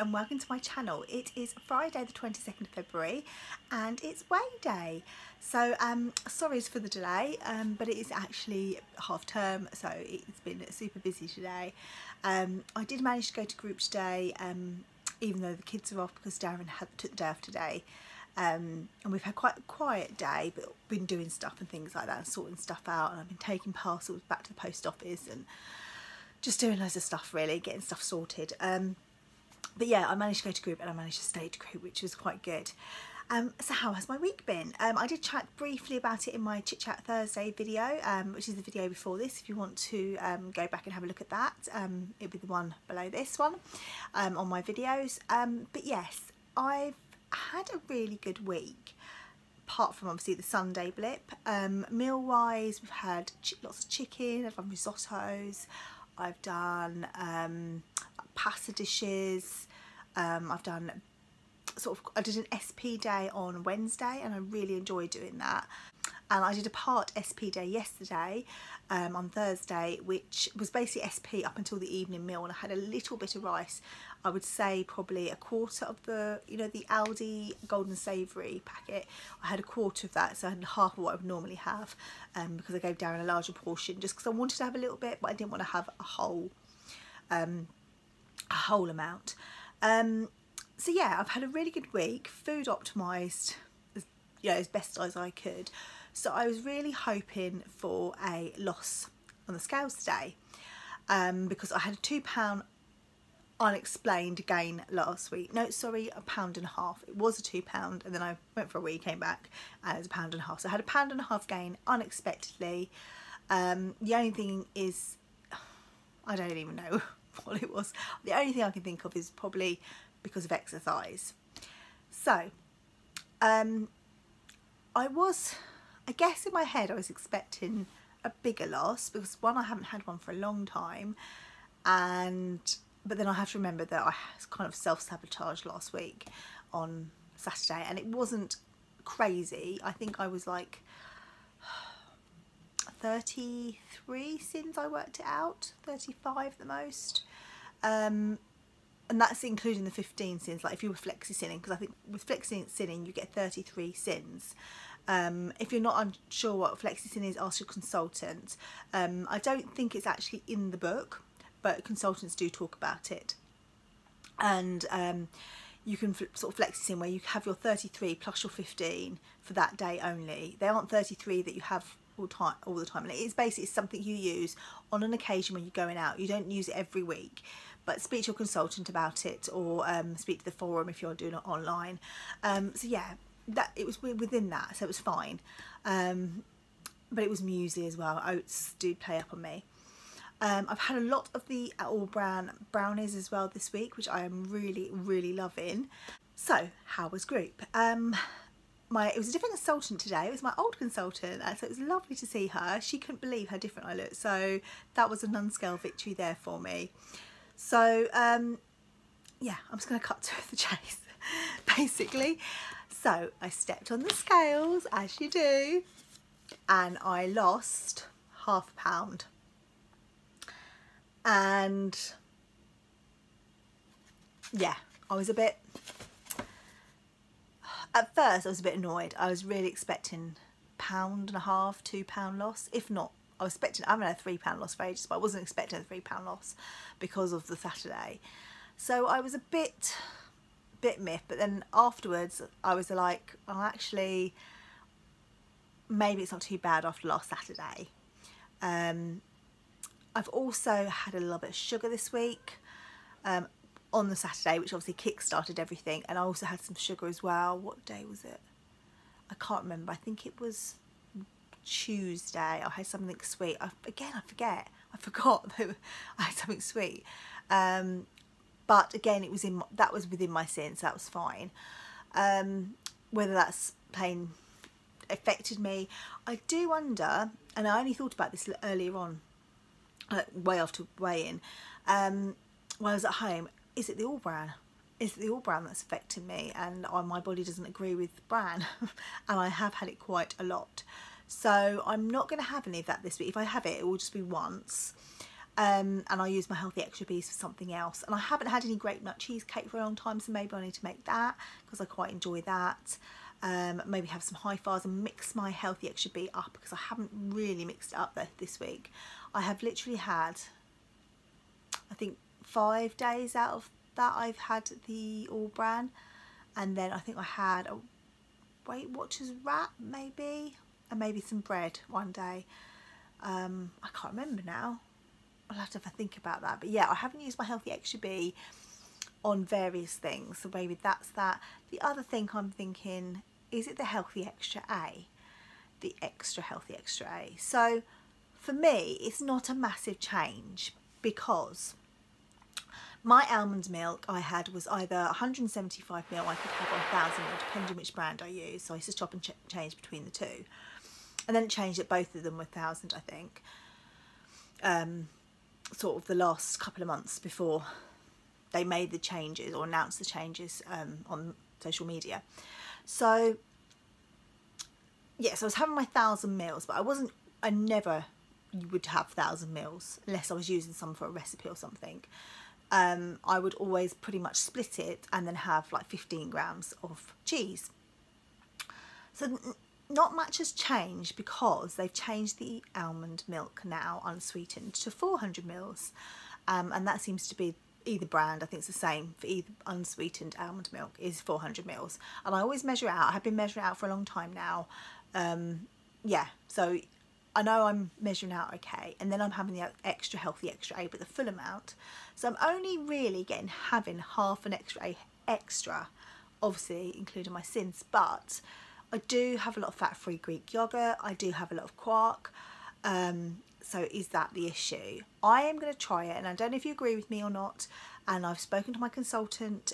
and welcome to my channel. It is Friday the 22nd of February and it's weigh day. So sorry for the delay, but it is actually half term, so it's been super busy today. I did manage to go to group today, even though the kids are off because Darren took the day off today. And we've had quite a quiet day, but been doing stuff and things like that and sorting stuff out, and I've been taking parcels back to the post office and just doing loads of stuff, really getting stuff sorted. But yeah, I managed to go to group and I managed to stay to group, which was quite good. So how has my week been? I did chat briefly about it in my Chit Chat Thursday video, which is the video before this. If you want to go back and have a look at that, it'll be the one below this one on my videos. But yes, I've had a really good week, apart from obviously the Sunday blip. Meal wise, we've had lots of chicken, I've done risottos, I've done pasta dishes, I've done I did an SP day on Wednesday and I really enjoyed doing that. And I did a part SP day yesterday on Thursday, which was basically SP up until the evening meal, and I had a little bit of rice. I would say probably a quarter of the, you know, the Aldi golden savoury packet. I had a quarter of that, so I had half of what I would normally have, because I gave Darren a larger portion just because I wanted to have a little bit, but I didn't want to have a whole amount. So yeah, I've had a really good week, food optimised, as best as I could. So I was really hoping for a loss on the scales today, because I had a £2 unexplained gain last week. No, sorry, £1.50. It was a £2, and then I went for a wee, came back, and it was £1.50. So I had a £1.50 gain unexpectedly. The only thing is, I don't even know what it was. The only thing I can think of is probably because of exercise. So I guess in my head I was expecting a bigger loss, because one, I haven't had one for a long time, but then I have to remember that I kind of self-sabotaged last week on Saturday, and it wasn't crazy. I think I was like 33 sins, I worked it out, 35 at the most, and that's including the 15 sins, like if you were flexi sinning, because I think with flexi sinning you get 33 sins. If you're not unsure what flexi sin is, ask your consultant. I don't think it's actually in the book, but consultants do talk about it. And you can sort of flexi sin where you have your 33 plus your 15 for that day only. They aren't 33 that you have all the time, and it is basically something you use on an occasion when you're going out. You don't use it every week, but speak to your consultant about it, or speak to the forum if you're doing it online. So yeah, that it was within that, so it was fine. But it was muesli as well. Oats do play up on me. I've had a lot of the all bran brownies as well this week, which I am really loving. So how was group? It was a different consultant today. It was my old consultant, so it was lovely to see her. She couldn't believe how different I looked, so that was a non-scale victory there for me. So yeah, I'm just going to cut to the chase basically. So I stepped on the scales, as you do, and I lost £0.5 pound. And yeah, I was at first I was a bit annoyed. I was really expecting £1.50, £2 loss, if not. I was expecting, I haven't had a £3 loss for ages, but I wasn't expecting a £3 loss because of the Saturday. So I was a bit miffed, but then afterwards I was like, oh, actually maybe it's not too bad after last Saturday. I've also had a little bit of sugar this week on the Saturday, which obviously kick-started everything, and I also had some sugar as well. What day was it? I can't remember. I think it was Tuesday. I had something sweet. I forget. I forgot that I had something sweet. But again, that was within my sins, so that was fine. Whether that's plain affected me, I do wonder, and I only thought about this earlier on, way after weigh-in, when I was at home. Is it the all bran? Is it the all bran that's affecting me, and my body doesn't agree with bran? And I have had it quite a lot, so I'm not going to have any of that this week. If I have it, it will just be once. and I use my Healthy Extra Bees for something else. And I haven't had any grape nut cheesecake for a long time, so maybe I need to make that because I quite enjoy that. Maybe have some high fars and mix my Healthy Extra Bee up, because I haven't really mixed it up this week. I have literally had, I think, 5 days out of that I've had the All Bran, and then I think I had a Weight Watchers wrap maybe, and maybe some bread one day. I can't remember now. I'll have to have a think about that. But yeah, I haven't used my Healthy Extra Bee on various things, so maybe that's that. The other thing I'm thinking, is it the Healthy Extra A? The extra Healthy Extra A. So for me, it's not a massive change, because my almond milk I had was either 175 ml, I could have 1000 ml, depending which brand I use. So I used to chop and change between the two. And then it changed that both of them were 1000, I think. Sort of the last couple of months before they made the changes or announced the changes on social media. So yes, I was having my 1000 mils, but I never would have 1000 mils unless I was using some for a recipe or something. I would always pretty much split it and then have like 15 grams of cheese. So not much has changed, because they've changed the almond milk now unsweetened to 400 mils, and that seems to be either brand. I think it's the same for either unsweetened almond milk, is 400 mils, and I always measure out. I have been measuring out for a long time now. Yeah, so I know I'm measuring out okay, and then I'm having the extra Healthy Extra A, but the full amount. So I'm only really having half an extra, obviously including my sins, but I do have a lot of fat-free Greek yogurt. I do have a lot of quark. So is that the issue? I am going to try it, and I don't know if you agree with me or not. And I've spoken to my consultant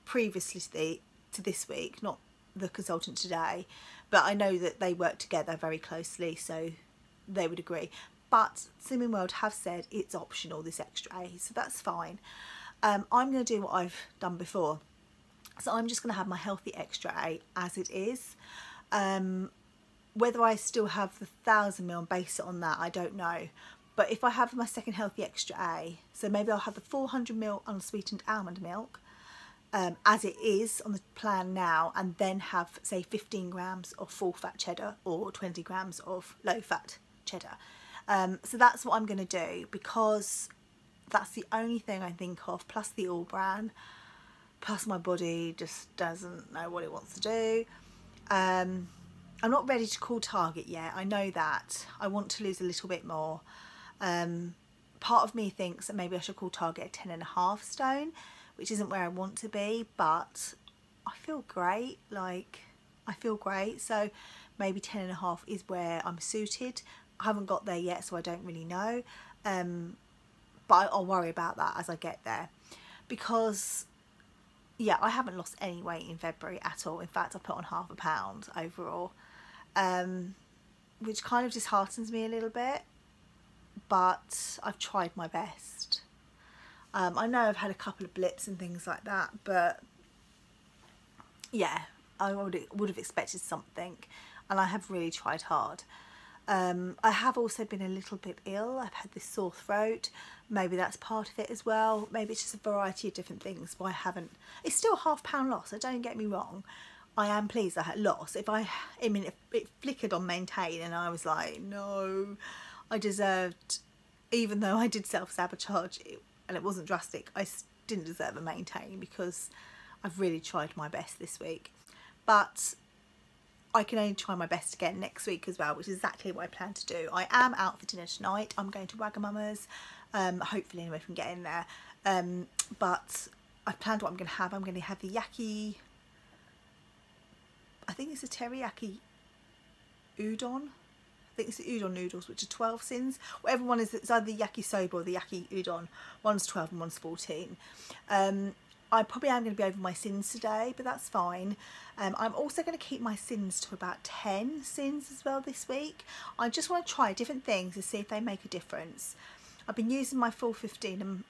previously to this week, not the consultant today, but I know that they work together very closely, so they would agree. But Slimming World have said it's optional, this extra A, so that's fine. I'm going to do what I've done before. So I'm just going to have my Healthy Extra A as it is. Whether I still have the 1000 ml and base it on that, I don't know. But if I have my second Healthy Extra A, so maybe I'll have the 400 ml unsweetened almond milk as it is on the plan now, and then have, say, 15 grams of full fat cheddar or 20 grams of low fat cheddar. So that's what I'm going to do, because that's the only thing I think of, plus the All Bran. Plus my body just doesn't know what it wants to do. I'm not ready to call target yet, I know that. I want to lose a little bit more. Part of me thinks that maybe I should call target at 10.5 stone, which isn't where I want to be, but I feel great, like I feel great. So maybe 10.5 is where I'm suited. I haven't got there yet, so I don't really know. But I'll worry about that as I get there, because yeah, I haven't lost any weight in February at all. In fact, I put on ½ pound overall, which kind of disheartens me a little bit, but I've tried my best. I know I've had a couple of blips and things like that, but yeah, I would have expected something, and I have really tried hard. I have also been a little bit ill. I've had this sore throat. Maybe that's part of it as well. Maybe it's just a variety of different things why I haven't. It's still ½ pound loss, so don't get me wrong. I am pleased I had loss. I mean, it flickered on maintain, and I was like, no, I deserved, even though I did self-sabotage and it wasn't drastic, I didn't deserve a maintain, because I've really tried my best this week. But I can only try my best again next week as well, which is exactly what I plan to do. I am out for dinner tonight. I'm going to Wagamama's. Hopefully anyone can get in there. But I've planned what I'm going to have. I'm going to have the yaki, I think it's a teriyaki udon. I think it's the udon noodles, which are 12 sins. Whatever one is, it's either the yakisoba or the yaki udon. One's 12 and one's 14. I probably am going to be over my sins today, but that's fine. I'm also going to keep my sins to about 10 sins as well this week. I just want to try different things to see if they make a difference. I've been using my full 15, and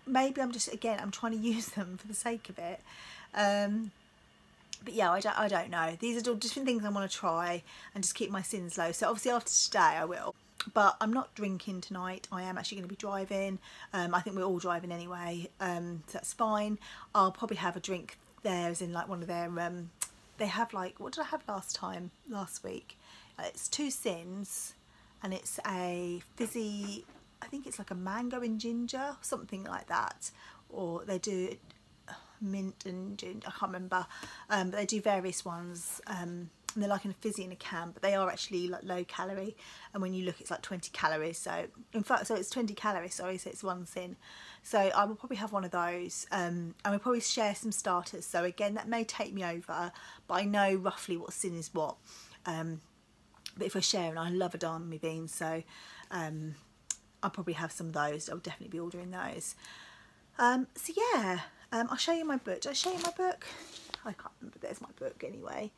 maybe I'm just, again, I'm trying to use them for the sake of it. But yeah, I don't know. These are all different things I want to try and just keep my sins low. So obviously after today I will. but I'm not drinking tonight. I am actually going to be driving. I think we're all driving anyway, so that's fine. I'll probably have a drink there, as in like one of their they have, like, what did I have last week? It's Two Sins, and it's a fizzy, I think it's like a mango and ginger, something like that, or they do mint and ginger, I can't remember, but they do various ones, and they're like in a fizzy in a can, but they are actually like low calorie, and when you look it's like 20 calories, so in fact, so it's 20 calories, sorry, so it's one sin. So I will probably have one of those, and we'll probably share some starters, so again that may take me over, but I know roughly what sin is what, but if we're sharing, I love a dime beans, so I'll probably have some of those. I'll definitely be ordering those. So yeah, I'll show you my book. Did I show you my book? I can't remember. There's my book anyway.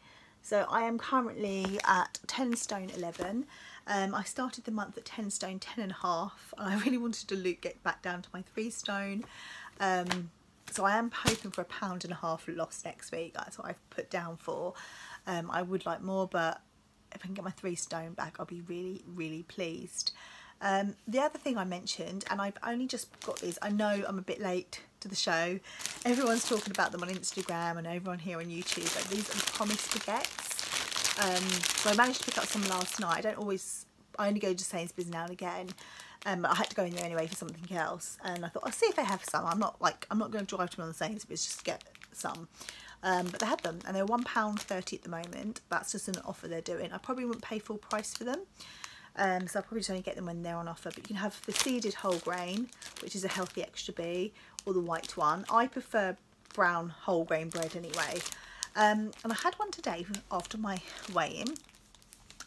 So I am currently at 10 stone 11. I started the month at 10 stone 10 and a half, and I really wanted to get back down to my 3 stone. So I am hoping for £1.50 loss next week. That's what I've put down for. I would like more, but if I can get my 3 stone back, I'll be really, really pleased. The other thing I mentioned, and I've only just got these, I know I'm a bit late to the show, everyone's talking about them on Instagram and over on here on YouTube, but these are promise baguettes. So I managed to pick up some last night. I only go to Sainsbury's now and again, but I had to go in there anyway for something else, and I thought I'll see if they have some. I'm not going to drive to them on the Sainsbury's just to get some. But they had them, and they're £1.30 at the moment. That's just an offer they're doing. I probably wouldn't pay full price for them, so I'll probably just only get them when they're on offer. But you can have the seeded whole grain, which is a healthy extra B, or the white one. I prefer brown whole grain bread anyway. And I had one today after my weigh-in.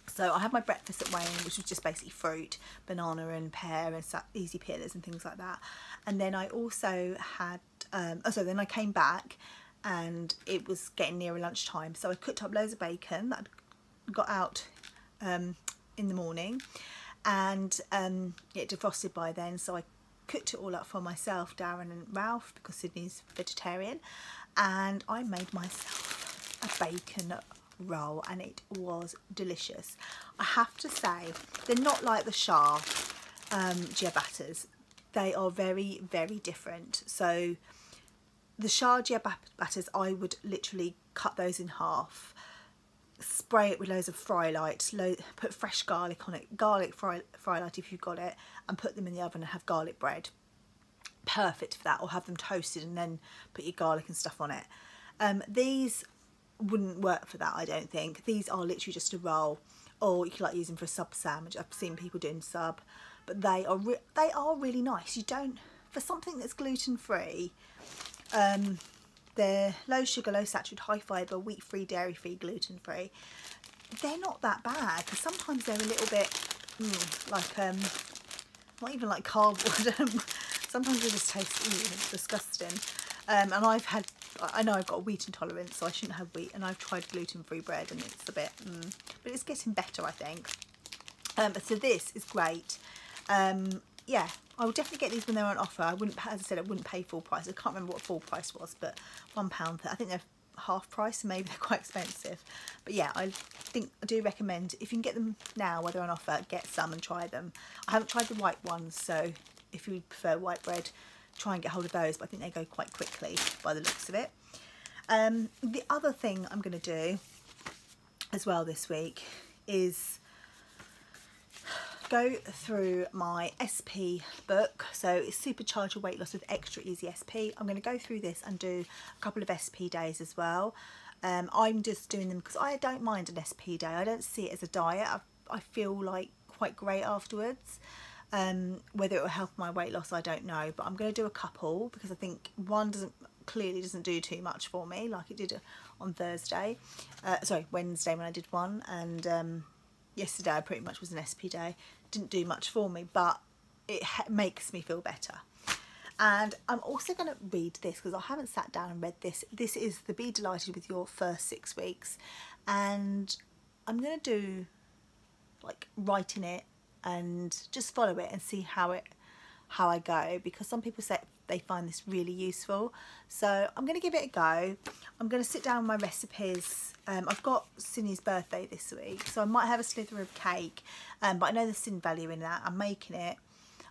So I had my breakfast at weigh-in, which was just basically fruit, banana and pear and easy peelers and things like that. And then I also had, then I came back and it was getting nearer lunchtime. So I cooked up loads of bacon that I'd got out in the morning, and it defrosted by then, so I cooked it all up for myself, Darren and Ralph, because Sydney's vegetarian, and I made myself a bacon roll, and it was delicious. I have to say, they're not like the Shah ciabattas. They are very, very different. So the Shah ciabattas, I would literally cut those in half, spray it with loads of fry light, put fresh garlic on it, garlic fry light if you've got it, and put them in the oven and have garlic bread. Perfect for that, or have them toasted and then put your garlic and stuff on it. These wouldn't work for that, I don't think. These are literally just a roll, or you could like use them for a sub sandwich. I've seen people doing sub, but they are really nice. You don't, for something that's gluten free, they're low sugar, low saturated, high fibre, wheat free, dairy free, gluten free. They're not that bad, because sometimes they're a little bit like not even like cardboard. Sometimes they just taste disgusting. And I know I've got a wheat intolerance, so I shouldn't have wheat, and I've tried gluten free bread and it's a bit but it's getting better, I think. So this is great. Yeah, I would definitely get these when they're on offer. I wouldn't, as I said, I wouldn't pay full price. I can't remember what full price was, but £1, I think they're half price, so maybe they're quite expensive. But yeah, I do recommend, if you can get them now while they're on offer, get some and try them. I haven't tried the white ones, so if you prefer white bread, try and get hold of those, but I think they go quite quickly by the looks of it. The other thing I'm going to do as well this week is go through my SP book. So it's Supercharge Your Weight Loss with Extra Easy SP. I'm going to go through this and do a couple of SP days as well. I'm just doing them because I don't mind an SP day. I don't see it as a diet. I feel like quite great afterwards. Whether it will help my weight loss, I don't know, but I'm going to do a couple because I think one clearly doesn't do too much for me like it did on Wednesday when I did one, and yesterday I pretty much was an SP day. Didn't do much for me, but it makes me feel better. And I'm also going to read this because I haven't sat down and read this. This is the Be Delighted with Your First 6 Weeks, and I'm going to do like writing it and just follow it and see how I go, because some people say they find this really useful. So I'm going to give it a go. I'm going to sit down with my recipes. I've got Cindy's birthday this week, so I might have a slither of cake, but I know there's sin value in that. I'm making it.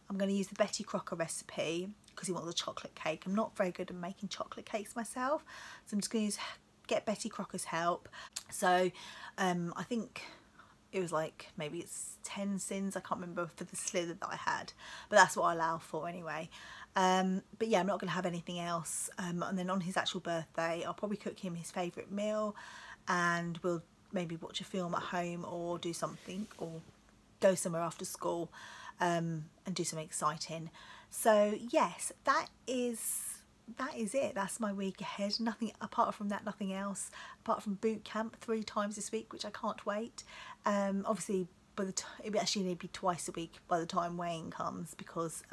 I'm going to use the Betty Crocker recipe because he wants a chocolate cake. I'm not very good at making chocolate cakes myself, so I'm just going to get Betty Crocker's help. So I think it was like, maybe it's 10 sins, I can't remember, for the slither that I had, but that's what I allow for anyway. But yeah, I'm not going to have anything else. And then on his actual birthday, I'll probably cook him his favourite meal, and we'll maybe watch a film at home or do something, or go somewhere after school and do something exciting. So yes, that is it. That's my week ahead. Nothing apart from that, nothing else apart from boot camp 3 times this week, which I can't wait. Obviously by the time, it actually need to be twice a week by the time weighing comes, because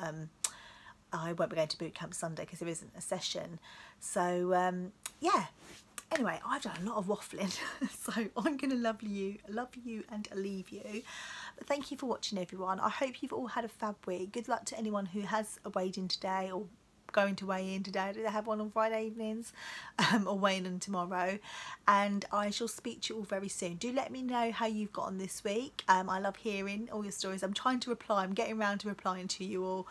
I won't be going to boot camp Sunday because there isn't a session. So yeah, anyway, I've done a lot of waffling, so I'm gonna love you and leave you. But thank you for watching, everyone. I hope you've all had a fab week. Good luck to anyone who has a weighed in today, or going to weigh in today. Do they have one on Friday evenings, or weighing in tomorrow? And I shall speak to you all very soon. Do let me know how you've got on this week. I love hearing all your stories. I'm trying to reply. I'm getting around to replying to you all,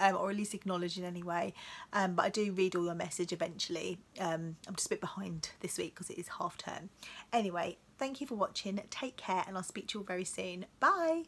or at least acknowledging anyway. But I do read all your message eventually. I'm just a bit behind this week because it is half term. Anyway, thank you for watching. Take care, and I'll speak to you all very soon. Bye.